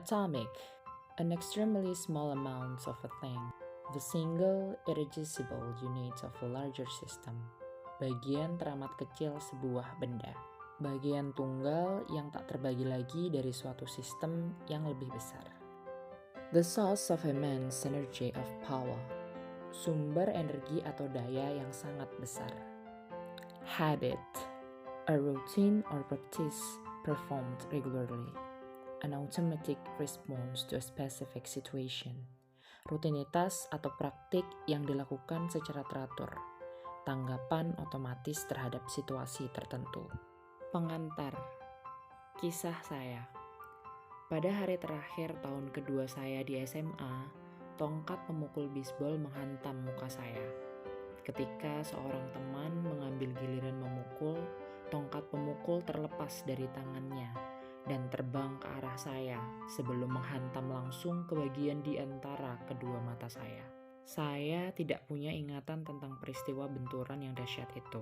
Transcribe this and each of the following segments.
Atomic, an extremely small amount of a thing, the single irreducible unit of a larger system. Bagian teramat kecil sebuah benda. Bagian tunggal yang tak terbagi lagi dari suatu sistem yang lebih besar. The source of immense energy of power. Sumber energi atau daya yang sangat besar. Habit, a routine or practice performed regularly. An automatic response to a specific situation. Rutinitas atau praktik yang dilakukan secara teratur. Tanggapan otomatis terhadap situasi tertentu. Pengantar. Kisah saya. Pada hari terakhir tahun kedua saya di SMA, tongkat pemukul bisbol menghantam muka saya. Ketika seorang teman mengambil giliran memukul, tongkat pemukul terlepas dari tangannya dan terbang ke arah saya sebelum menghantam langsung ke bagian di antara kedua mata saya. Saya tidak punya ingatan tentang peristiwa benturan yang dahsyat itu.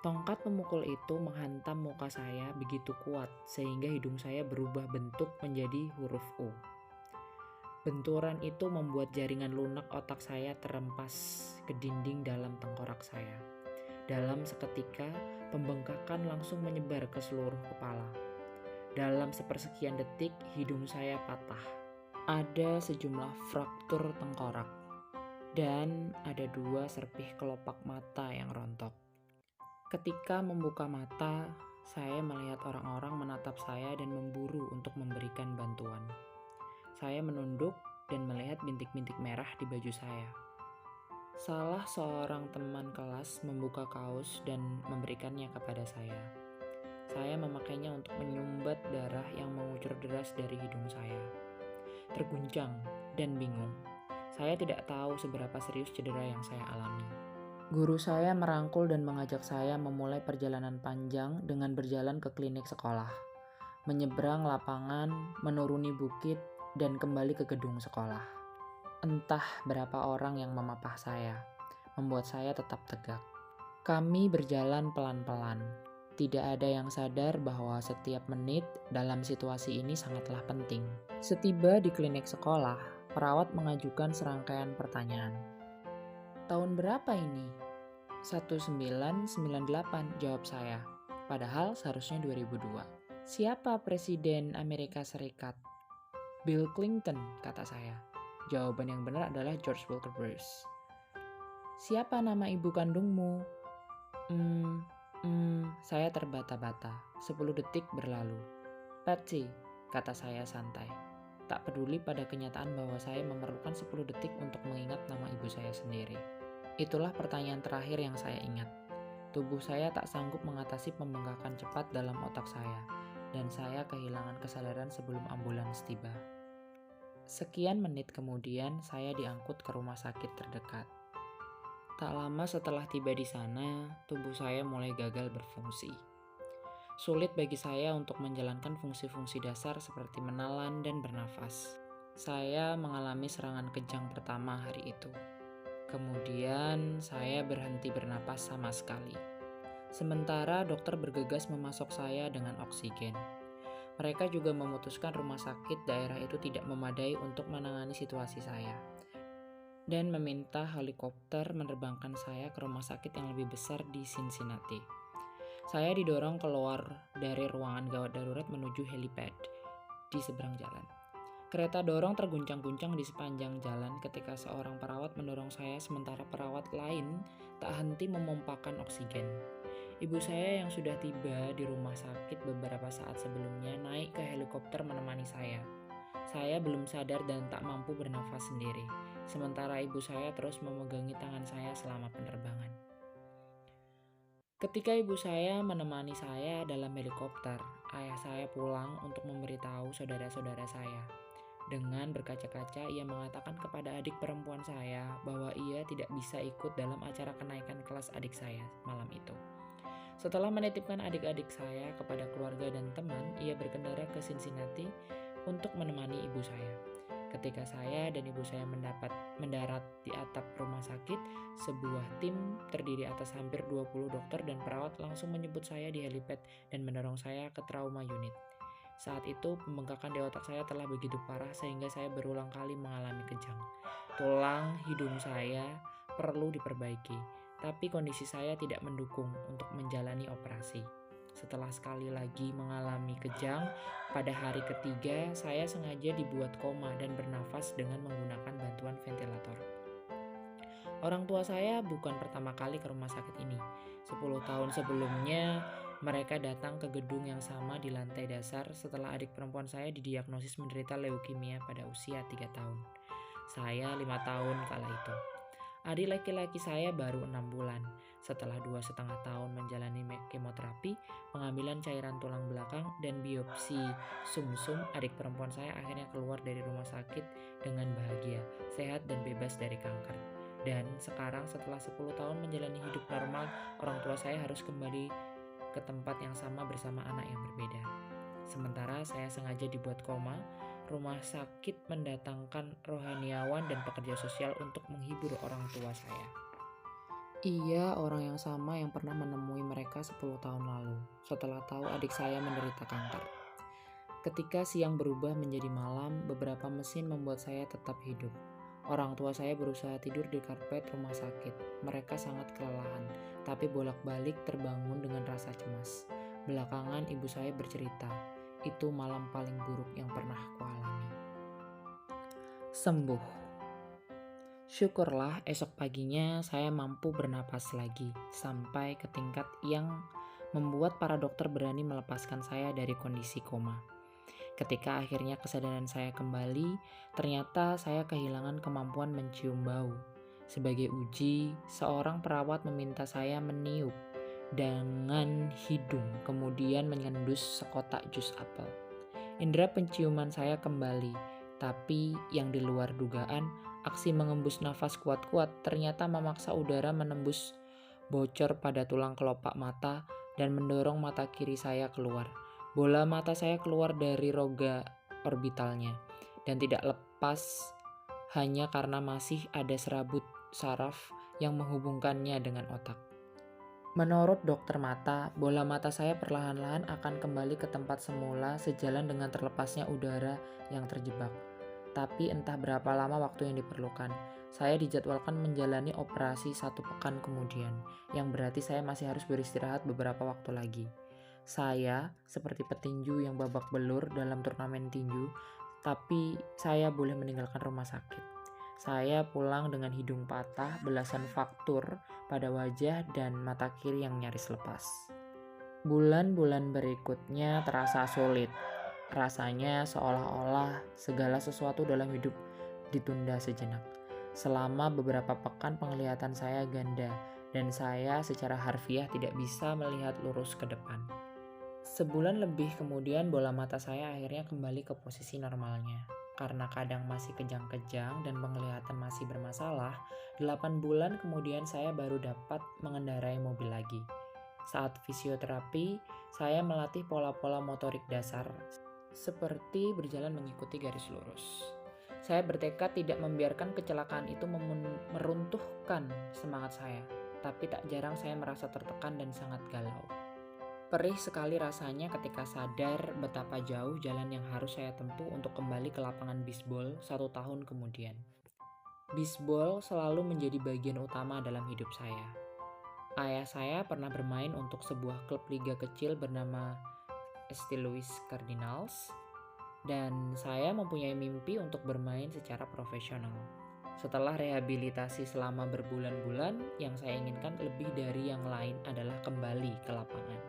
Tongkat pemukul itu menghantam muka saya begitu kuat sehingga hidung saya berubah bentuk menjadi huruf U. Benturan itu membuat jaringan lunak otak saya terempas ke dinding dalam tengkorak saya. Dalam seketika, pembengkakan langsung menyebar ke seluruh kepala. Dalam sepersekian detik, hidung saya patah. Ada sejumlah fraktur tengkorak, dan ada 2 serpih kelopak mata yang rontok. Ketika membuka mata, saya melihat orang-orang menatap saya dan memburu untuk memberikan bantuan. Saya menunduk dan melihat bintik-bintik merah di baju saya. Salah seorang teman kelas membuka kaos dan memberikannya kepada saya. Saya memakainya untuk menyumbat darah yang mengucur deras dari hidung saya. Terguncang dan bingung. Saya tidak tahu seberapa serius cedera yang saya alami. Guru saya merangkul dan mengajak saya memulai perjalanan panjang dengan berjalan ke klinik sekolah, menyeberang lapangan, menuruni bukit, dan kembali ke gedung sekolah. Entah berapa orang yang memapah saya, membuat saya tetap tegak. Kami berjalan pelan-pelan. Tidak ada yang sadar bahwa setiap menit dalam situasi ini sangatlah penting. Setiba di klinik sekolah, perawat mengajukan serangkaian pertanyaan. Tahun berapa ini? 1998, jawab saya. Padahal seharusnya 2002. Siapa Presiden Amerika Serikat? Bill Clinton, kata saya. Jawaban yang benar adalah George Walker Bush. Siapa nama ibu kandungmu? Saya terbata-bata. 10 detik berlalu. Patsy, kata saya santai. Tak peduli pada kenyataan bahwa saya memerlukan 10 detik untuk mengingat nama ibu saya sendiri. Itulah pertanyaan terakhir yang saya ingat. Tubuh saya tak sanggup mengatasi pembengkakan cepat dalam otak saya, dan saya kehilangan kesadaran sebelum ambulans tiba. Sekian menit kemudian, saya diangkut ke rumah sakit terdekat. Tak lama setelah tiba di sana, tubuh saya mulai gagal berfungsi. Sulit bagi saya untuk menjalankan fungsi-fungsi dasar seperti menelan dan bernafas. Saya mengalami serangan kejang pertama hari itu. Kemudian, saya berhenti bernapas sama sekali. Sementara dokter bergegas memasok saya dengan oksigen. Mereka juga memutuskan rumah sakit daerah itu tidak memadai untuk menangani situasi saya, dan meminta helikopter menerbangkan saya ke rumah sakit yang lebih besar di Cincinnati. Saya didorong keluar dari ruangan gawat darurat menuju helipad di seberang jalan. Kereta dorong terguncang-guncang di sepanjang jalan ketika seorang perawat mendorong saya sementara perawat lain tak henti memompakan oksigen. Ibu saya yang sudah tiba di rumah sakit beberapa saat sebelumnya naik ke helikopter menemani saya. Saya belum sadar dan tak mampu bernafas sendiri, sementara ibu saya terus memegangi tangan saya selama penerbangan. Ketika ibu saya menemani saya dalam helikopter, ayah saya pulang untuk memberitahu saudara-saudara saya. Dengan berkaca-kaca, ia mengatakan kepada adik perempuan saya bahwa ia tidak bisa ikut dalam acara kenaikan kelas adik saya malam itu. Setelah menitipkan adik-adik saya kepada keluarga dan teman, ia berkendara ke Cincinnati untuk menemani ibu saya. Ketika saya dan ibu saya mendarat di atap rumah sakit, sebuah tim terdiri atas hampir 20 dokter dan perawat langsung menjemput saya di helipad dan mendorong saya ke trauma unit. Saat itu pembengkakan di otak saya telah begitu parah sehingga saya berulang kali mengalami kejang. Tulang hidung saya perlu diperbaiki, tapi kondisi saya tidak mendukung untuk menjalani operasi. Setelah sekali lagi mengalami kejang, pada hari ketiga saya sengaja dibuat koma dan bernafas dengan menggunakan bantuan ventilator. Orang tua saya bukan pertama kali ke rumah sakit ini. 10 tahun sebelumnya, mereka datang ke gedung yang sama di lantai dasar setelah adik perempuan saya didiagnosis menderita leukemia pada usia 3 tahun. Saya 5 tahun kala itu. Adik laki-laki saya baru 6 bulan. Setelah 2,5 tahun menjalani kemoterapi, pengambilan cairan tulang belakang, dan biopsi sumsum, adik perempuan saya akhirnya keluar dari rumah sakit dengan bahagia, sehat dan bebas dari kanker. Dan sekarang setelah 10 tahun menjalani hidup normal, orang tua saya harus kembali ke tempat yang sama bersama anak yang berbeda. Sementara saya sengaja dibuat koma, rumah sakit mendatangkan rohaniawan dan pekerja sosial untuk menghibur orang tua saya. Ia orang yang sama yang pernah menemui mereka 10 tahun lalu, setelah tahu adik saya menderita kanker. Ketika siang berubah menjadi malam, beberapa mesin membuat saya tetap hidup. Orang tua saya berusaha tidur di karpet rumah sakit. Mereka sangat kelelahan, tapi bolak-balik terbangun dengan rasa cemas. Belakangan ibu saya bercerita, itu malam paling buruk yang pernah kualami. Sembuh. Syukurlah esok paginya saya mampu bernapas lagi, sampai ke tingkat yang membuat para dokter berani melepaskan saya dari kondisi koma. Ketika akhirnya kesadaran saya kembali, ternyata saya kehilangan kemampuan mencium bau. Sebagai uji, seorang perawat meminta saya meniup dengan hidung, kemudian mengendus sekotak jus apel. Indera penciuman saya kembali, tapi yang di luar dugaan, aksi mengembus nafas kuat-kuat ternyata memaksa udara menembus bocor pada tulang kelopak mata dan mendorong mata kiri saya keluar. Bola mata saya keluar dari rongga orbitalnya dan tidak lepas hanya karena masih ada serabut saraf yang menghubungkannya dengan otak. Menurut dokter mata, bola mata saya perlahan-lahan akan kembali ke tempat semula sejalan dengan terlepasnya udara yang terjebak. Tapi entah berapa lama waktu yang diperlukan. Saya dijadwalkan menjalani operasi 1 pekan kemudian, yang berarti saya masih harus beristirahat beberapa waktu lagi. Saya seperti petinju yang babak belur dalam turnamen tinju, tapi saya boleh meninggalkan rumah sakit. Saya pulang dengan hidung patah, belasan fraktur pada wajah dan mata kiri yang nyaris lepas. Bulan-bulan berikutnya terasa sulit. Rasanya seolah-olah segala sesuatu dalam hidup ditunda sejenak. Selama beberapa pekan penglihatan saya ganda dan saya secara harfiah tidak bisa melihat lurus ke depan. Sebulan lebih kemudian bola mata saya akhirnya kembali ke posisi normalnya. Karena kadang masih kejang-kejang dan penglihatan masih bermasalah, 8 bulan kemudian saya baru dapat mengendarai mobil lagi. Saat fisioterapi, saya melatih pola-pola motorik dasar seperti berjalan mengikuti garis lurus. Saya bertekad tidak membiarkan kecelakaan itu meruntuhkan semangat saya, tapi tak jarang saya merasa tertekan dan sangat galau. Perih sekali rasanya ketika sadar betapa jauh jalan yang harus saya tempuh untuk kembali ke lapangan bisbol 1 tahun kemudian. Bisbol selalu menjadi bagian utama dalam hidup saya. Ayah saya pernah bermain untuk sebuah klub liga kecil bernama St. Louis Cardinals, dan saya mempunyai mimpi untuk bermain secara profesional. Setelah rehabilitasi selama berbulan-bulan, yang saya inginkan lebih dari yang lain adalah kembali ke lapangan.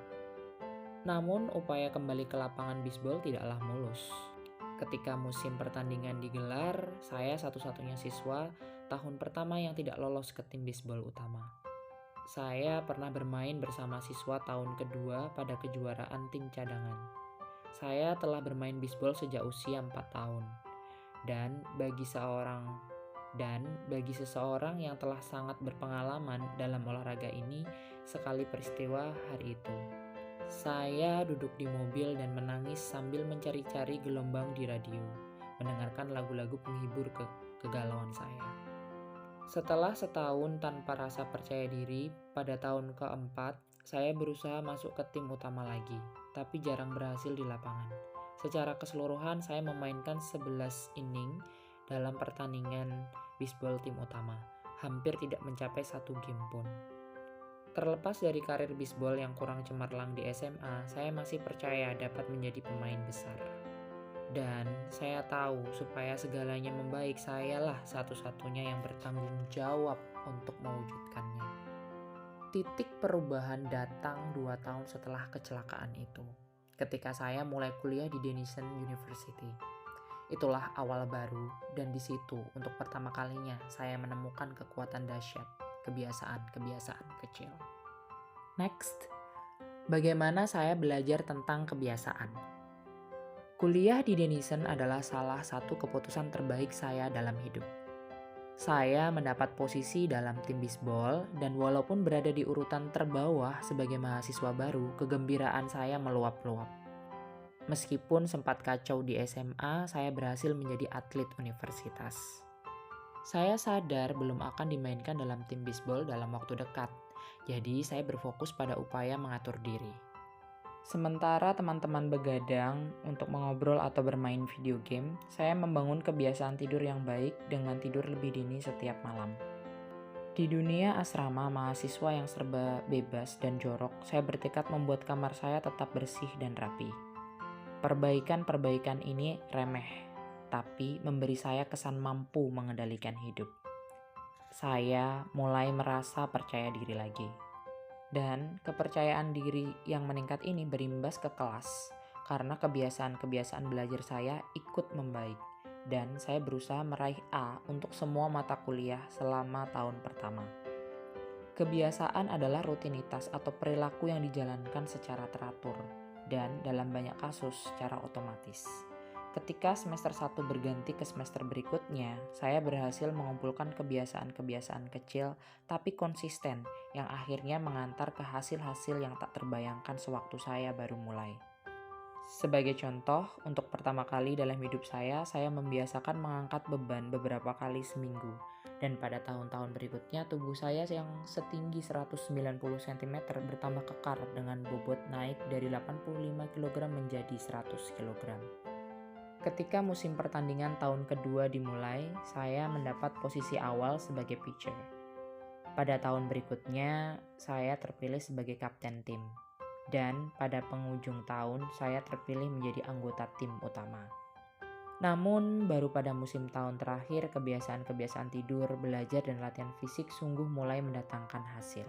Namun upaya kembali ke lapangan bisbol tidaklah mulus. Ketika musim pertandingan digelar, saya satu-satunya siswa tahun pertama yang tidak lolos ke tim bisbol utama. Saya pernah bermain bersama siswa tahun kedua pada kejuaraan tim cadangan. Saya telah bermain bisbol sejak usia 4 tahun. Dan bagi seseorang yang telah sangat berpengalaman dalam olahraga ini, sekali peristiwa hari itu. Saya duduk di mobil dan menangis sambil mencari-cari gelombang di radio, mendengarkan lagu-lagu penghibur kegalauan saya. Setelah setahun tanpa rasa percaya diri, pada tahun keempat, saya berusaha masuk ke tim utama lagi, tapi jarang berhasil di lapangan. Secara keseluruhan saya memainkan 11 inning dalam pertandingan bisbol tim utama. Hampir tidak mencapai 1 game pun. Terlepas dari karir bisbol yang kurang cemerlang di SMA, saya masih percaya dapat menjadi pemain besar. Dan saya tahu supaya segalanya membaik, sayalah satu-satunya yang bertanggung jawab untuk mewujudkannya. Titik perubahan datang 2 tahun setelah kecelakaan itu, ketika saya mulai kuliah di Denison University. Itulah awal baru, dan di situ untuk pertama kalinya saya menemukan kekuatan dahsyat, kebiasaan-kebiasaan kecil. Next, bagaimana saya belajar tentang kebiasaan? Kuliah di Denison adalah salah satu keputusan terbaik saya dalam hidup. Saya mendapat posisi dalam tim bisbol, dan walaupun berada di urutan terbawah sebagai mahasiswa baru, kegembiraan saya meluap-luap. Meskipun sempat kacau di SMA, saya berhasil menjadi atlet universitas. Saya sadar belum akan dimainkan dalam tim bisbol dalam waktu dekat, jadi saya berfokus pada upaya mengatur diri. Sementara teman-teman begadang untuk mengobrol atau bermain video game, saya membangun kebiasaan tidur yang baik dengan tidur lebih dini setiap malam. Di dunia asrama mahasiswa yang serba bebas dan jorok, saya bertekad membuat kamar saya tetap bersih dan rapi. Perbaikan-perbaikan ini remeh, tapi memberi saya kesan mampu mengendalikan hidup. Saya mulai merasa percaya diri lagi. Dan kepercayaan diri yang meningkat ini berimbas ke kelas, karena kebiasaan-kebiasaan belajar saya ikut membaik. Dan saya berusaha meraih A untuk semua mata kuliah selama tahun pertama. Kebiasaan adalah rutinitas atau perilaku yang dijalankan secara teratur, dan dalam banyak kasus secara otomatis. Ketika semester 1 berganti ke semester berikutnya, saya berhasil mengumpulkan kebiasaan-kebiasaan kecil tapi konsisten yang akhirnya mengantar ke hasil-hasil yang tak terbayangkan sewaktu saya baru mulai. Sebagai contoh, untuk pertama kali dalam hidup saya membiasakan mengangkat beban beberapa kali seminggu. Dan pada tahun-tahun berikutnya, tubuh saya yang setinggi 190 cm bertambah kekar dengan bobot naik dari 85 kg menjadi 100 kg. Ketika musim pertandingan tahun kedua dimulai, saya mendapat posisi awal sebagai pitcher. Pada tahun berikutnya, saya terpilih sebagai kapten tim. Dan pada penghujung tahun, saya terpilih menjadi anggota tim utama. Namun, baru pada musim tahun terakhir, kebiasaan-kebiasaan tidur, belajar, dan latihan fisik sungguh mulai mendatangkan hasil.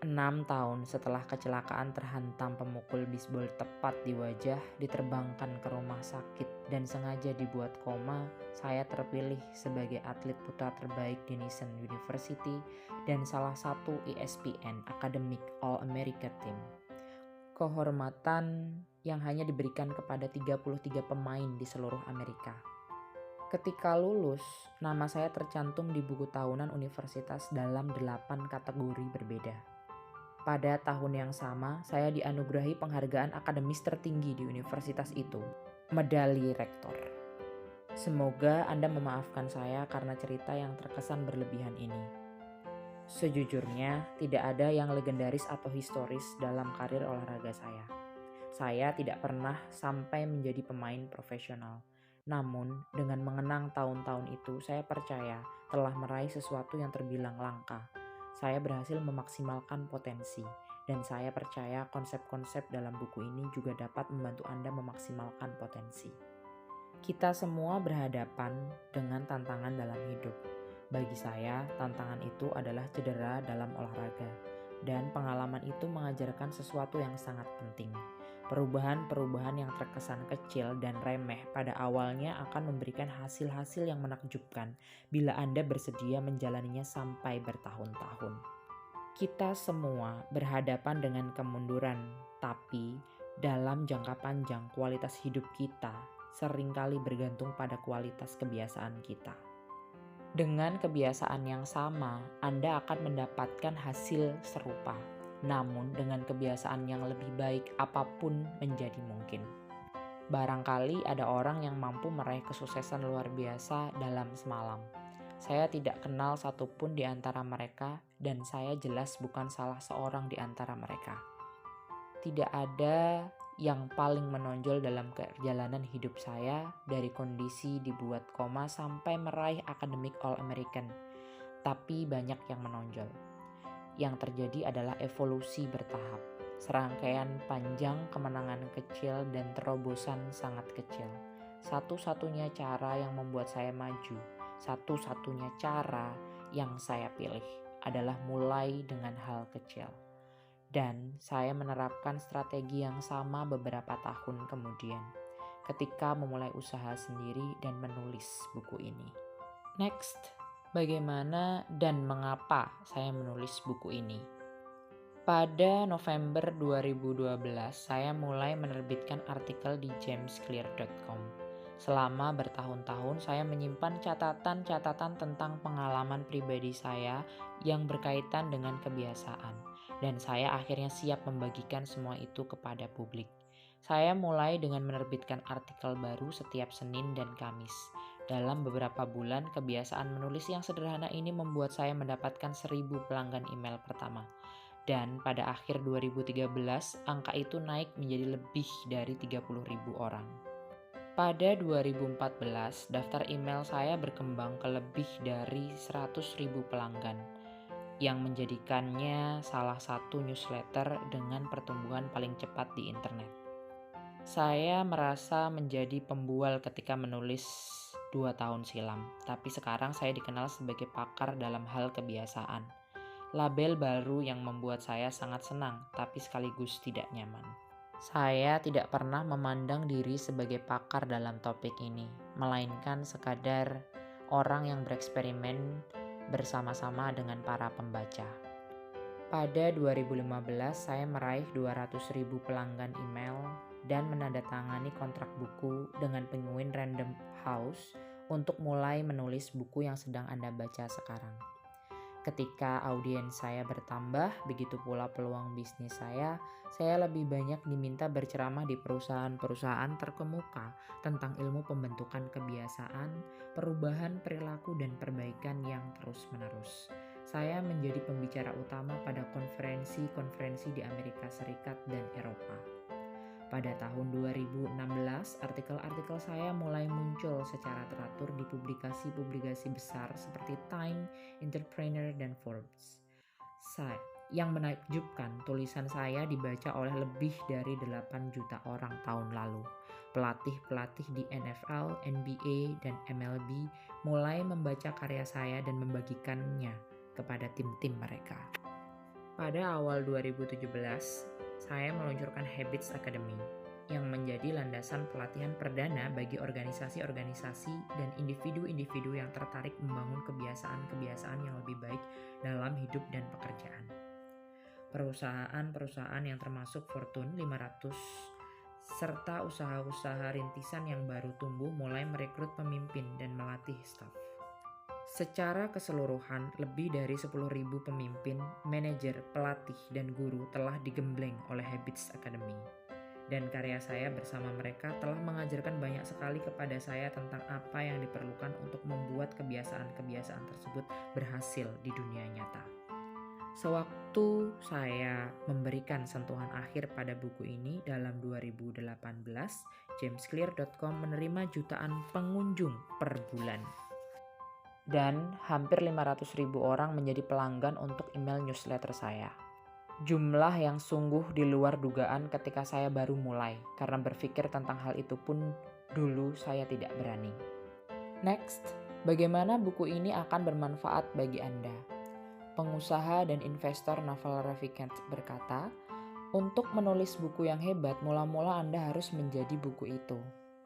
6 tahun setelah kecelakaan terhantam pemukul bisbol tepat di wajah, diterbangkan ke rumah sakit, dan sengaja dibuat koma, saya terpilih sebagai atlet putra terbaik Denison University dan salah satu ESPN Academic All-America Team. Kehormatan yang hanya diberikan kepada 33 pemain di seluruh Amerika. Ketika lulus, nama saya tercantum di buku tahunan universitas dalam 8 kategori berbeda. Pada tahun yang sama, saya dianugerahi penghargaan akademis tertinggi di universitas itu, medali rektor. Semoga Anda memaafkan saya karena cerita yang terkesan berlebihan ini. Sejujurnya, tidak ada yang legendaris atau historis dalam karir olahraga saya. Saya tidak pernah sampai menjadi pemain profesional. Namun, dengan mengenang tahun-tahun itu, saya percaya telah meraih sesuatu yang terbilang langka. Saya berhasil memaksimalkan potensi, dan saya percaya konsep-konsep dalam buku ini juga dapat membantu Anda memaksimalkan potensi. Kita semua berhadapan dengan tantangan dalam hidup. Bagi saya, tantangan itu adalah cedera dalam olahraga, dan pengalaman itu mengajarkan sesuatu yang sangat penting. Perubahan-perubahan yang terkesan kecil dan remeh pada awalnya akan memberikan hasil-hasil yang menakjubkan bila Anda bersedia menjalaninya sampai bertahun-tahun. Kita semua berhadapan dengan kemunduran, tapi dalam jangka panjang kualitas hidup kita seringkali bergantung pada kualitas kebiasaan kita. Dengan kebiasaan yang sama, Anda akan mendapatkan hasil serupa. Namun dengan kebiasaan yang lebih baik, apapun menjadi mungkin. Barangkali ada orang yang mampu meraih kesuksesan luar biasa dalam semalam. Saya tidak kenal satupun di antara mereka, dan saya jelas bukan salah seorang di antara mereka. Tidak ada yang paling menonjol dalam perjalanan hidup saya, dari kondisi dibuat koma sampai meraih Academic All-American. Tapi banyak yang menonjol. Yang terjadi adalah evolusi bertahap. Serangkaian panjang kemenangan kecil dan terobosan sangat kecil. Satu-satunya cara yang membuat saya maju, satu-satunya cara yang saya pilih adalah mulai dengan hal kecil. Dan saya menerapkan strategi yang sama beberapa tahun kemudian ketika memulai usaha sendiri dan menulis buku ini. Next, bagaimana dan mengapa saya menulis buku ini? Pada November 2012, saya mulai menerbitkan artikel di jamesclear.com. Selama bertahun-tahun saya menyimpan catatan-catatan tentang pengalaman pribadi saya yang berkaitan dengan kebiasaan. Dan saya akhirnya siap membagikan semua itu kepada publik. Saya mulai dengan menerbitkan artikel baru setiap Senin dan Kamis. Dalam beberapa bulan, kebiasaan menulis yang sederhana ini membuat saya mendapatkan 1.000 pelanggan email pertama. Dan pada akhir 2013, angka itu naik menjadi lebih dari 30.000 orang. Pada 2014, daftar email saya berkembang ke lebih dari 100.000 pelanggan, yang menjadikannya salah satu newsletter dengan pertumbuhan paling cepat di internet. Saya merasa menjadi pembual ketika menulis 2 tahun silam, tapi sekarang saya dikenal sebagai pakar dalam hal kebiasaan. Label baru yang membuat saya sangat senang, tapi sekaligus tidak nyaman. Saya tidak pernah memandang diri sebagai pakar dalam topik ini, melainkan sekadar orang yang bereksperimen bersama-sama dengan para pembaca. Pada 2015, saya meraih 200.000 pelanggan email dan menandatangani kontrak buku dengan Penguin Random House untuk mulai menulis buku yang sedang Anda baca sekarang. Ketika audiens saya bertambah, begitu pula peluang bisnis saya lebih banyak diminta berceramah di perusahaan-perusahaan terkemuka tentang ilmu pembentukan kebiasaan, perubahan perilaku dan perbaikan yang terus-menerus. Saya menjadi pembicara utama pada konferensi-konferensi di Amerika Serikat dan Eropa. Pada tahun 2016, artikel-artikel saya mulai muncul secara teratur di publikasi-publikasi besar seperti Time, Entrepreneur, dan Forbes. Yang menakjubkan, tulisan saya dibaca oleh lebih dari 8 juta orang tahun lalu. Pelatih-pelatih di NFL, NBA, dan MLB mulai membaca karya saya dan membagikannya kepada tim-tim mereka. Pada awal 2017, saya meluncurkan Habits Academy yang menjadi landasan pelatihan perdana bagi organisasi-organisasi dan individu-individu yang tertarik membangun kebiasaan-kebiasaan yang lebih baik dalam hidup dan pekerjaan. Perusahaan-perusahaan yang termasuk Fortune 500 serta usaha-usaha rintisan yang baru tumbuh mulai merekrut pemimpin dan melatih staf. Secara keseluruhan, lebih dari 10.000 pemimpin, manajer, pelatih, dan guru telah digembleng oleh Habits Academy. Dan karya saya bersama mereka telah mengajarkan banyak sekali kepada saya tentang apa yang diperlukan untuk membuat kebiasaan-kebiasaan tersebut berhasil di dunia nyata. Sewaktu saya memberikan sentuhan akhir pada buku ini dalam 2018, jamesclear.com menerima jutaan pengunjung per bulan. Dan hampir 500.000 orang menjadi pelanggan untuk email newsletter saya. Jumlah yang sungguh di luar dugaan ketika saya baru mulai, karena berpikir tentang hal itu pun dulu saya tidak berani. Next, bagaimana buku ini akan bermanfaat bagi Anda? Pengusaha dan investor Naval Ravikant berkata, untuk menulis buku yang hebat, mula-mula Anda harus menjadi buku itu.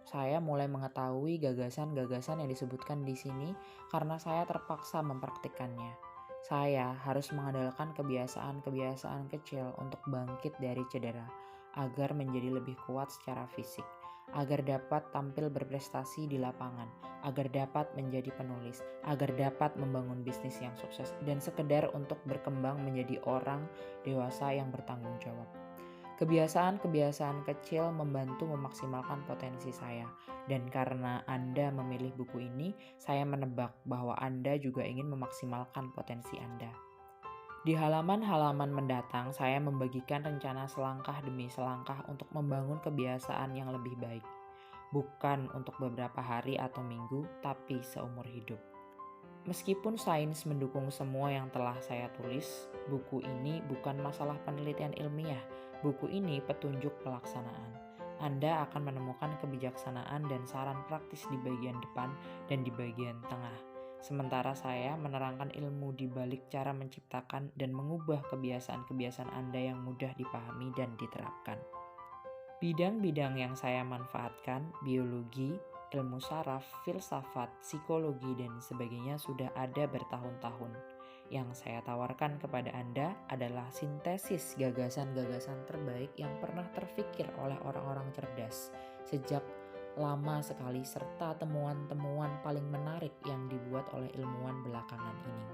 Saya mulai mengetahui gagasan-gagasan yang disebutkan di sini karena saya terpaksa mempraktikkannya. Saya harus mengandalkan kebiasaan-kebiasaan kecil untuk bangkit dari cedera, agar menjadi lebih kuat secara fisik, agar dapat tampil berprestasi di lapangan, agar dapat menjadi penulis, agar dapat membangun bisnis yang sukses, dan sekedar untuk berkembang menjadi orang dewasa yang bertanggung jawab. Kebiasaan-kebiasaan kecil membantu memaksimalkan potensi saya, dan karena Anda memilih buku ini, saya menebak bahwa Anda juga ingin memaksimalkan potensi Anda. Di halaman-halaman mendatang, saya membagikan rencana selangkah demi selangkah untuk membangun kebiasaan yang lebih baik. Bukan untuk beberapa hari atau minggu, tapi seumur hidup. Meskipun sains mendukung semua yang telah saya tulis, buku ini bukan masalah penelitian ilmiah. Buku ini petunjuk pelaksanaan. Anda akan menemukan kebijaksanaan dan saran praktis di bagian depan dan di bagian tengah. Sementara saya menerangkan ilmu di balik cara menciptakan dan mengubah kebiasaan-kebiasaan Anda yang mudah dipahami dan diterapkan. Bidang-bidang yang saya manfaatkan, biologi, ilmu saraf, filsafat, psikologi, dan sebagainya sudah ada bertahun-tahun. Yang saya tawarkan kepada Anda adalah sintesis gagasan-gagasan terbaik yang pernah terfikir oleh orang-orang cerdas sejak lama sekali serta temuan-temuan paling menarik yang dibuat oleh ilmuwan belakangan ini.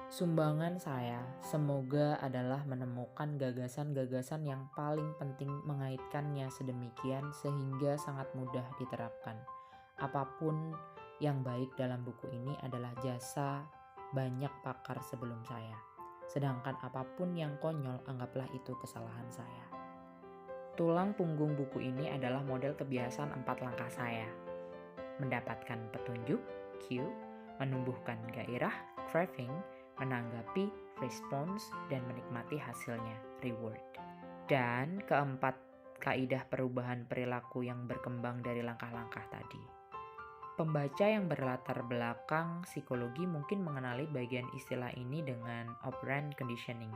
Sumbangan saya semoga adalah menemukan gagasan-gagasan yang paling penting, mengaitkannya sedemikian sehingga sangat mudah diterapkan. Apapun yang baik dalam buku ini adalah jasa banyak pakar sebelum saya. Sedangkan apapun yang konyol, anggaplah itu kesalahan saya. Tulang punggung buku ini adalah model kebiasaan 4 langkah saya. Mendapatkan petunjuk, cue, menumbuhkan gairah, craving, menanggapi, response, dan menikmati hasilnya, reward. Dan keempat, kaidah perubahan perilaku yang berkembang dari langkah-langkah tadi. Pembaca yang berlatar belakang psikologi mungkin mengenali bagian istilah ini dengan operant conditioning,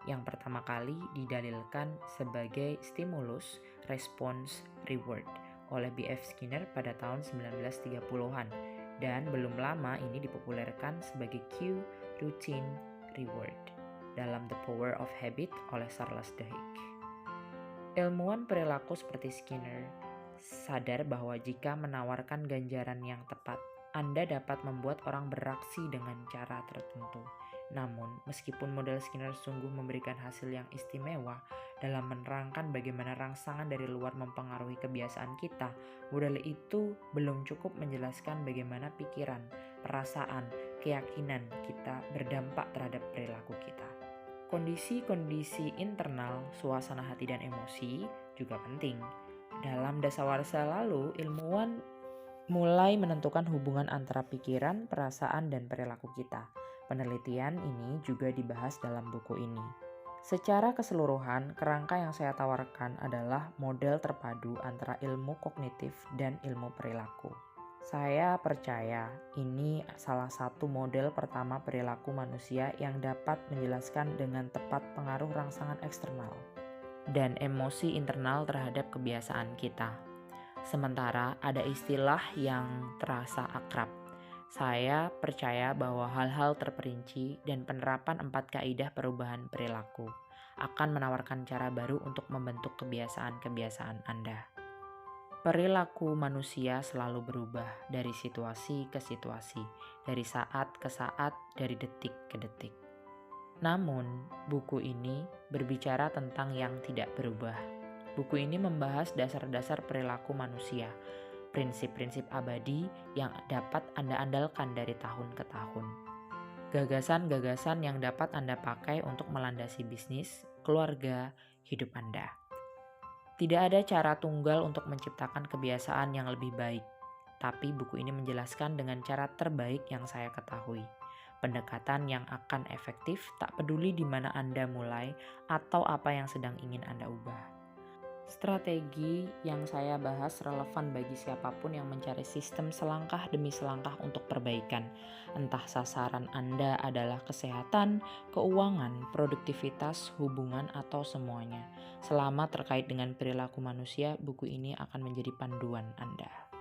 yang pertama kali didalilkan sebagai stimulus, response, reward oleh B.F. Skinner pada tahun 1930-an, dan belum lama ini dipopulerkan sebagai cue, routine, reward dalam The Power of Habit oleh Charles Duhigg. Ilmuwan perilaku seperti Skinner sadar bahwa jika menawarkan ganjaran yang tepat, Anda dapat membuat orang beraksi dengan cara tertentu. Namun, meskipun model Skinner sungguh memberikan hasil yang istimewa dalam menerangkan bagaimana rangsangan dari luar mempengaruhi kebiasaan kita, model itu belum cukup menjelaskan bagaimana pikiran, perasaan, keyakinan kita berdampak terhadap perilaku kita. Kondisi-kondisi internal, suasana hati dan emosi juga penting. Dalam dasawarsa lalu, ilmuwan mulai menentukan hubungan antara pikiran, perasaan, dan perilaku kita. Penelitian ini juga dibahas dalam buku ini. Secara keseluruhan, kerangka yang saya tawarkan adalah model terpadu antara ilmu kognitif dan ilmu perilaku. Saya percaya ini salah satu model pertama perilaku manusia yang dapat menjelaskan dengan tepat pengaruh rangsangan eksternal dan emosi internal terhadap kebiasaan kita. Sementara ada istilah yang terasa akrab. Saya percaya bahwa hal-hal terperinci dan penerapan 4 kaidah perubahan perilaku akan menawarkan cara baru untuk membentuk kebiasaan-kebiasaan Anda. Perilaku manusia selalu berubah dari situasi ke situasi, dari saat ke saat, dari detik ke detik. Namun, buku ini berbicara tentang yang tidak berubah. Buku ini membahas dasar-dasar perilaku manusia, prinsip-prinsip abadi yang dapat Anda andalkan dari tahun ke tahun. Gagasan-gagasan yang dapat Anda pakai untuk melandasi bisnis, keluarga, hidup Anda. Tidak ada cara tunggal untuk menciptakan kebiasaan yang lebih baik, tapi buku ini menjelaskan dengan cara terbaik yang saya ketahui. Pendekatan yang akan efektif tak peduli di mana Anda mulai atau apa yang sedang ingin Anda ubah. Strategi yang saya bahas relevan bagi siapapun yang mencari sistem selangkah demi selangkah untuk perbaikan. Entah sasaran Anda adalah kesehatan, keuangan, produktivitas, hubungan, atau semuanya. Selama terkait dengan perilaku manusia, buku ini akan menjadi panduan Anda.